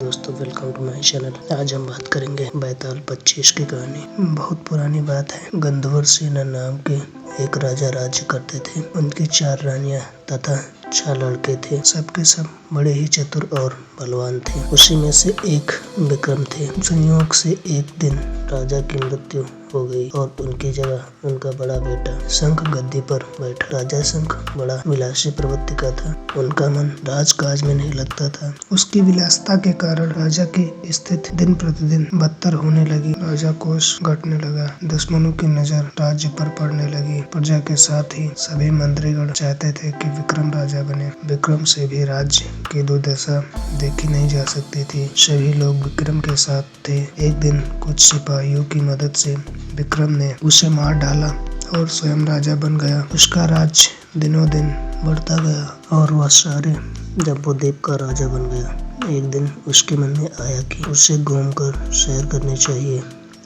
दोस्तों welcome to my channel. आज हम बात करेंगे बैताल 25 की कहानी। बहुत पुरानी बात है। गंधर्व सेना नाम के एक राजा राज्य करते थे। उनकी 4 रानियां तथा 6 लड़के थे। सबके सब बड़े ही चतुर और बलवान थे। उसी में से एक विक्रम थे। संयोग से एक दिन राजा की मृत्यु हो गई और उनकी जगह उनका बड़ा बेटा शंख गद्दी पर बैठा। राजा शंख बड़ा विलासी प्रवृत्ति का था। उनका मन राजकाज में नहीं लगता था। उसकी विलासिता के कारण राजा की स्थिति दिन प्रतिदिन बदतर होने लगी। राजा कोष घटने लगा। दुश्मनों की नजर राज्य पर पड़ने लगी। प्रजा के साथ ही सभी मंत्रीगण चाहते थे कि विक्रम राजा बने। विक्रम से भी राज्य की दुर्दशा देखी नहीं जा सकती थी। सभी लोग विक्रम के साथ थे। एक दिन कुछ सिपाहियों की मदद से विक्रम ने उसे मार डाला और स्वयं राजा बन गया। उसका राज्य दिनों दिन बढ़ता गया और वह सारे जम्बूद्वीप का राजा बन गया। एक दिन उसके मन में आया कि उसे घूमकर सैर करनी चाहिए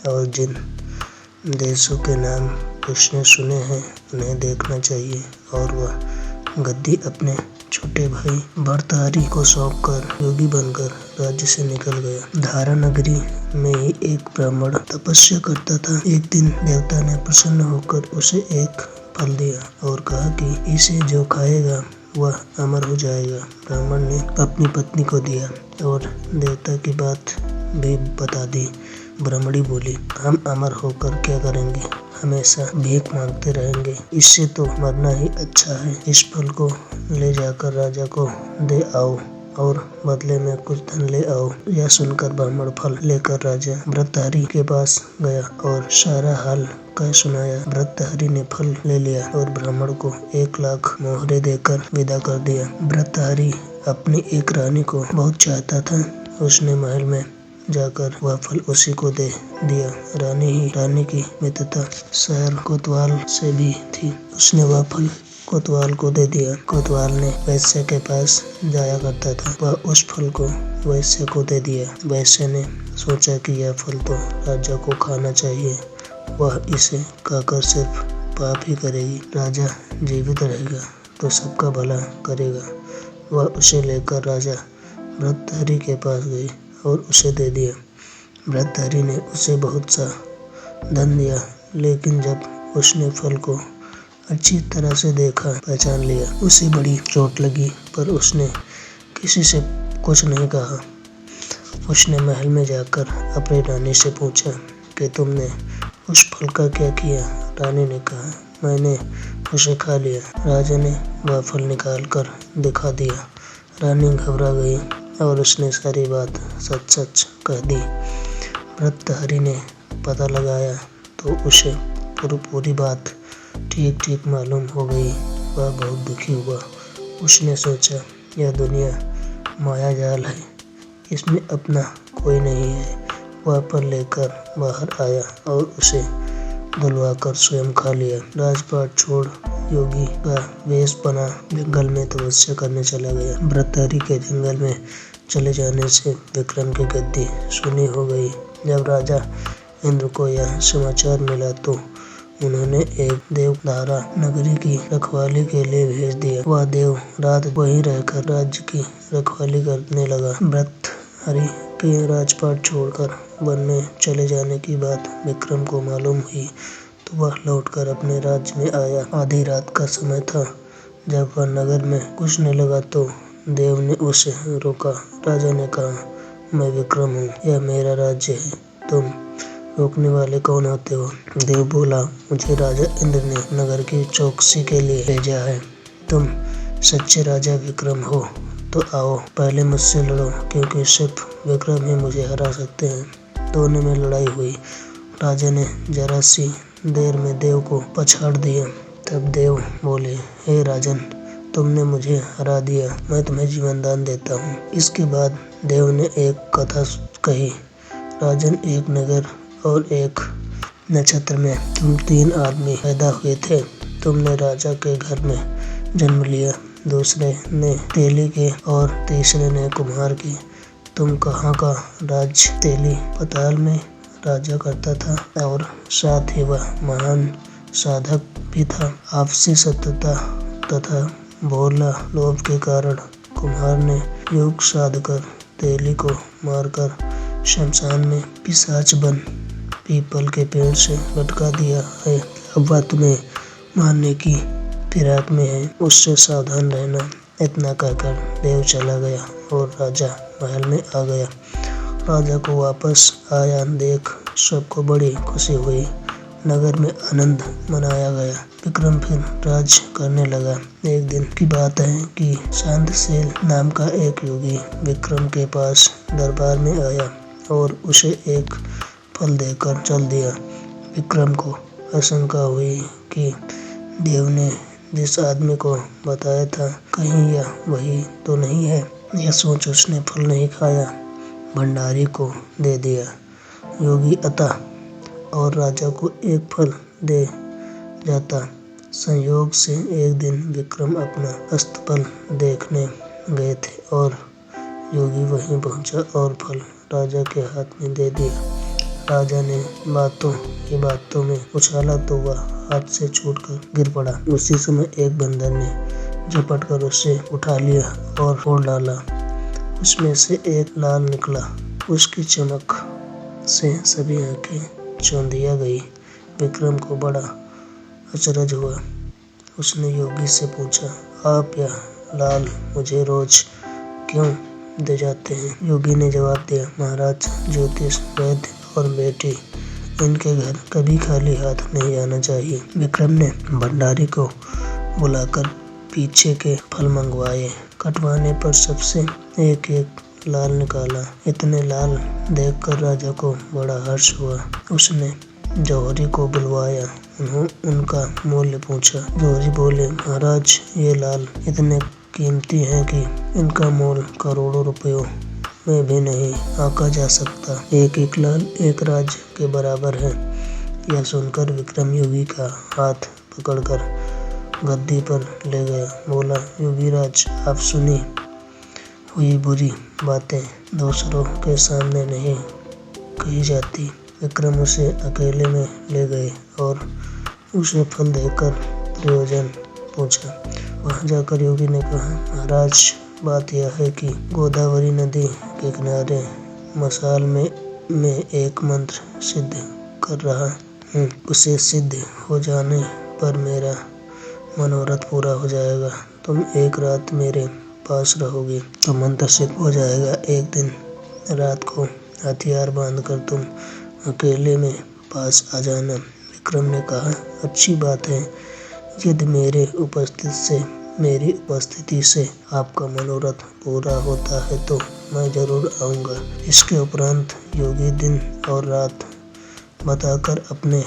और जिन देशों के नाम उसने सुने हैं उन्हें देखना चाहिए और वह गद्दी अपने छोटे भाई भर्तृहरि को सौंपकर योगी बनकर राज्य से निकल गया। धारा नगरी में ही एक ब्राह्मण तपस्या करता था। एक दिन देवता ने प्रसन्न होकर उसे एक फल दिया और कहा कि इसे जो खाएगा वह अमर हो जाएगा। ब्राह्मण ने अपनी पत्नी को दिया और देवता की बात भी बता दी। ब्राह्मणी बोली, हम अमर होकर क्या करेंगे, हमेशा भीख मांगते रहेंगे, इससे तो मरना ही अच्छा है। इस फल को ले जाकर राजा को दे आओ और बदले में कुछ धन ले आओ। यह सुनकर ब्राह्मण फल लेकर राजा भर्तृहरि के पास गया और सारा हाल कह सुनाया। भर्तृहरि ने फल ले लिया और ब्राह्मण को 1 लाख मोहरे देकर विदा कर दिया। भर्तृहरि अपनी एक रानी को बहुत चाहता था। उसने महल में जाकर वह फल उसी को दे दिया। रानी की मित्रता शायर कोतवाल से भी थी। उसने वह फल कोतवाल को दे दिया। कोतवाल ने वैश्य के पास जाया करता था। वह उस फल को वैश्य को दे दिया। वैश्य ने सोचा कि यह फल तो राजा को खाना चाहिए, वह इसे खाकर सिर्फ पाप ही करेगी। राजा जीवित रहेगा तो सबका भला करेगा। वह उसे लेकर राजा भर्तृहरि के पास गई और उसे दे दिया। भर्तृहरि ने उसे बहुत सा धन दिया, लेकिन जब उसने फल को अच्छी तरह से देखा, पहचान लिया, उसे बड़ी चोट लगी, पर उसने किसी से कुछ नहीं कहा। उसने महल में जाकर अपनी रानी से पूछा कि तुमने उस फल का क्या किया। रानी ने कहा, मैंने उसे खा लिया। राजा ने वह फल निकाल कर दिखा दिया। रानी घबरा गई और उसने सारी बात सच कह दी। भर्तृहरि ने पता लगाया तो उसे पूरी बात ठीक मालूम हो गई। वह बहुत दुखी हुआ। उसने सोचा, यह दुनिया माया जाल है, इसमें अपना कोई नहीं है। वह फल लेकर बाहर आया और उसे धुलवाकर स्वयं खा लिया। राजपाट छोड़ योगी का वेश बना जंगल में तपस्या करने चला गया। भर्तृहरि के जंगल में चले जाने से विक्रम की गद्दी सुनी हो गई। जब राजा इंद्र को यह समाचार मिला तो उन्होंने एक देव धारा नगरी की रखवाली के लिए भेज दिया। वह देव रात वहीं रहकर राज्य की रखवाली करने लगा। भर्तृहरि के राजपाट छोड़कर वन में चले जाने की बात विक्रम को मालूम हुई तो वह लौटकर अपने राज्य में आया। आधी रात का समय था। जब वह नगर में घुसने लगा तो देव ने उसे रोका। राजा ने कहा, मैं विक्रम हूँ, यह मेरा राज्य है, तुम रोकने वाले कौन होते हो। देव बोला, मुझे राजा इंद्र ने नगर की चौकसी के लिए भेजा है। तुम सच्चे राजा विक्रम हो तो आओ पहले मुझसे लड़ो, क्योंकि सिर्फ विक्रम ही मुझे हरा सकते हैं। दोनों में लड़ाई हुई। राजा ने जरा सी देर में देव को पछाड़ दिया। तब देव बोले, हे राजन, तुमने मुझे हरा दिया, मैं तुम्हें जीवन दान देता हूँ। इसके बाद देव ने एक कथा कही। राजन, एक नगर और एक नक्षत्र में तुम 3 आदमी पैदा हुए थे। तुमने राजा के घर में जन्म लिया, दूसरे ने तेली के और तीसरे ने कुम्हार के। तुम कहाँ का राज्य तेली पाताल में राजा करता था और साथ ही वह महान साधक भी था। आपसी शत्रुता तथा भोला लोभ के कारण कुम्हार ने योग साध कर तेली को मारकर शमशान में पिशाच बन पीपल के पेड़ से लटका दिया है। अब वह तुम्हें मारने की फिराक में है, उससे सावधान रहना। इतना कहकर देव चला गया और राजा महल में आ गया। राजा को वापस आया देख सबको बड़ी खुशी हुई। नगर में आनंद मनाया गया। विक्रम फिर राज करने लगा। एक दिन की बात है कि शांतसेन नाम का एक योगी विक्रम के पास दरबार में आया और उसे एक फल देकर चल दिया। विक्रम को आशंका हुई कि देव ने जिस आदमी को बताया था कहीं यह वही तो नहीं है। यह सोच उसने फल नहीं खाया, भंडारी को दे दिया। योगी आता और राजा को एक फल दे जाता। संयोग से एक दिन विक्रम अपना अस्तबल देखने गए थे और योगी वहीं पहुंचा और फल राजा के हाथ में दे दिया। राजा ने बातों में उछाला तो वह हाथ से छूटकर गिर पड़ा। उसी समय एक बंदर ने झपट कर उसे उठा लिया और फोड़ डाला। उसमें से एक लाल निकला। उसकी चमक से सभी आंखें चौंधिया गई। विक्रम को बड़ा अचरज हुआ। उसने योगी से पूछा, आप यह लाल मुझे रोज क्यों दे जाते हैं? योगी ने जवाब दिया, महाराज, ज्योतिष, वैद्य और बेटी, इनके घर कभी खाली हाथ नहीं आना चाहिए। विक्रम ने भंडारी को बुलाकर पीछे के फल मंगवाए। कटवाने पर सबसे एक एक लाल निकाला। इतने लाल देखकर राजा को बड़ा हर्ष हुआ। उसने जौहरी को बुलवाया, उनका मूल्य पूछा। जौहरी बोले, महाराज, ये लाल इतने कीमती हैं कि इनका मोल करोड़ों रुपयों में भी नहीं आंका जा सकता। एक एक लाल एक राज्य के बराबर है। यह सुनकर विक्रम योगी का हाथ पकड़कर गद्दी पर ले गया। बोला, योगीराज, आप सुनी हुई बुरी बातें दूसरों के सामने नहीं कही जाती। विक्रम उसे अकेले में ले गए और उसे फल देकर प्रयोजन पूछा। वहां जाकर योगी ने कहा, महाराज, बात यह है कि गोदावरी नदी के किनारे मसाल में एक मंत्र सिद्ध कर रहा हूँ। उसे सिद्ध हो जाने पर मेरा मनोरथ पूरा हो जाएगा। तुम एक रात मेरे पास रहोगे तो मंत्र सिद्ध हो जाएगा। एक दिन रात को हथियार बांधकर तुम अकेले में पास आ जाना। विक्रम ने कहा, अच्छी बात है, यदि मेरी उपस्थिति से आपका मनोरथ पूरा होता है तो मैं जरूर आऊँगा। इसके उपरांत योगी दिन और रात बताकर अपने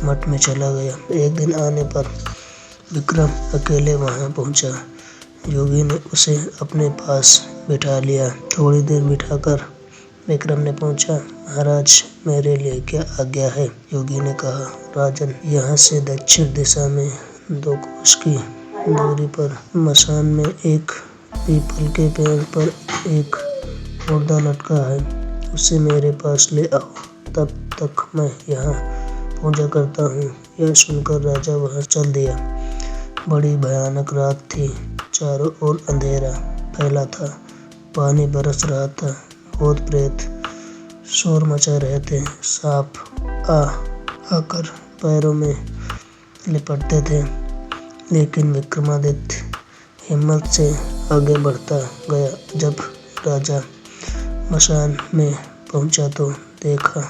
मठ में चला गया। एक दिन आने पर विक्रम अकेले वहां पहुंचा। योगी ने उसे अपने पास बिठा लिया। थोड़ी देर बिठाकर विक्रम ने पूछा, महाराज, मेरे लिए क्या आज्ञा है? योगी ने कहा, राजन, यहाँ से दक्षिण दिशा में 2 कोस की दूरी पर मसान में एक पीपल के पेड़ पर एक मुर्दा लटका है। उसे मेरे पास ले आओ, तब तक मैं यहाँ पूजा करता हूँ। यह सुनकर राजा वहाँ चल दिया। बड़ी भयानक रात थी। चारों ओर अंधेरा फैला था। पानी बरस रहा था। भूत प्रेत शोर मचा रहे थे। सांप आकर पैरों में लिपटते थे। लेकिन विक्रमादित्य हिम्मत से आगे बढ़ता गया। जब राजा मसान में पहुंचा तो देखा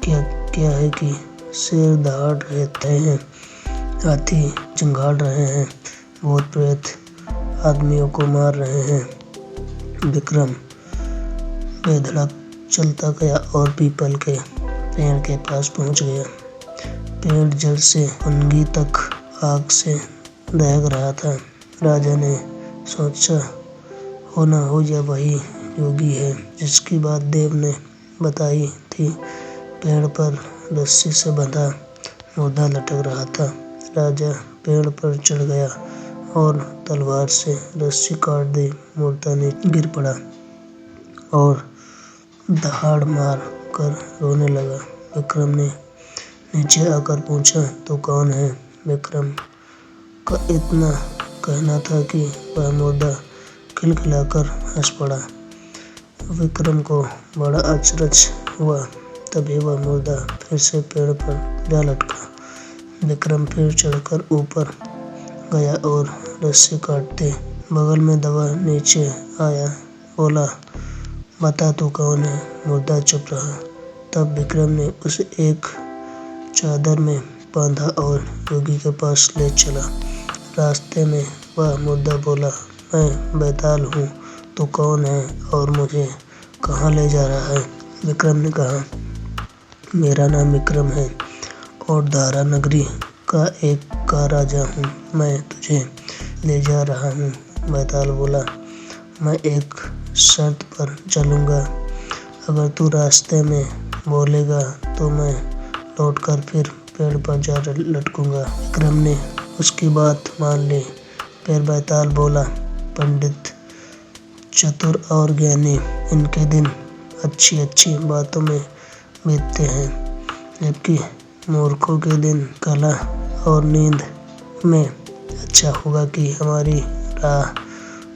क्या है कि शेर दहाड़ रहे हैं, हाथी चिंगाड़ रहे हैं, भूत प्रेत आदमियों को मार रहे हैं। विक्रम बेधड़क चलता गया और पीपल के पेड़ के पास पहुंच गया। पेड़ जड़ से फंगी तक आग से दहक रहा था। राजा ने सोचा, हो न हो यह वही योगी है जिसकी बात देव ने बताई थी। पेड़ पर रस्सी से बंधा मुर्दा लटक रहा था। राजा पेड़ पर चढ़ गया और तलवार से रस्सी काट दी। मुर्दा नीचे गिर पड़ा और दहाड़ मार कर रोने लगा। विक्रम ने नीचे आकर पूछा, तो कौन है? विक्रम का इतना कहना था कि वह मुर्दा खिलखिलाकर हंस पड़ा। विक्रम को बड़ा अचरज हुआ। तभी वह मुर्दा फिर से पेड़ पर जा लटका। विक्रम फिर चढ़कर ऊपर गया और रस्सी काटते बगल में दबा नीचे आया। बोला, बता तू कौन है? मुर्दा चुप रहा। तब विक्रम ने उसे एक चादर में बांधा और योगी के पास ले चला। रास्ते में वह मुर्दा बोला, मैं बैताल हूँ, तू कौन है और मुझे कहाँ ले जा रहा है? विक्रम ने कहा, मेरा नाम विक्रम है और धारा नगरी का राजा हूँ। मैं तुझे ले जा रहा हूँ। बैताल बोला, मैं एक शर्त पर चलूँगा। अगर तू रास्ते में बोलेगा तो मैं लौटकर फिर पेड़ पर जा लटकूँगा। विक्रम ने उसकी बात मान ली। फिर बैताल बोला, पंडित, चतुर और ज्ञानी, इनके दिन अच्छी अच्छी बातों में बीतते हैं, जबकि मूर्खों के दिन कला और नींद में। अच्छा होगा कि हमारी राह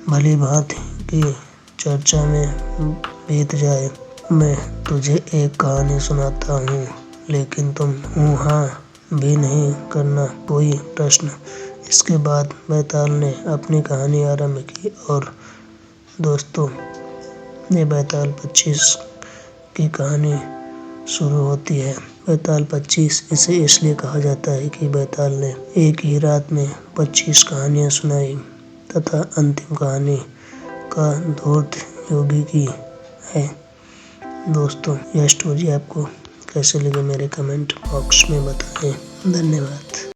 भली भांति की चर्चा में बीत जाए। मैं तुझे एक कहानी सुनाता हूँ, लेकिन तुम हूँ हाँ भी नहीं करना। कोई प्रश्न? इसके बाद बैताल ने अपनी कहानी आरंभ की और दोस्तों, ये बैताल 25 की कहानी शुरू होती है। बैताल 25 इसे इसलिए कहा जाता है कि बैताल ने एक ही रात में 25 कहानियाँ सुनाई तथा अंतिम कहानी का धूर्त योगी की है। दोस्तों, यह स्टोरी आपको कैसे लगी मेरे कमेंट बॉक्स में बताएं। धन्यवाद।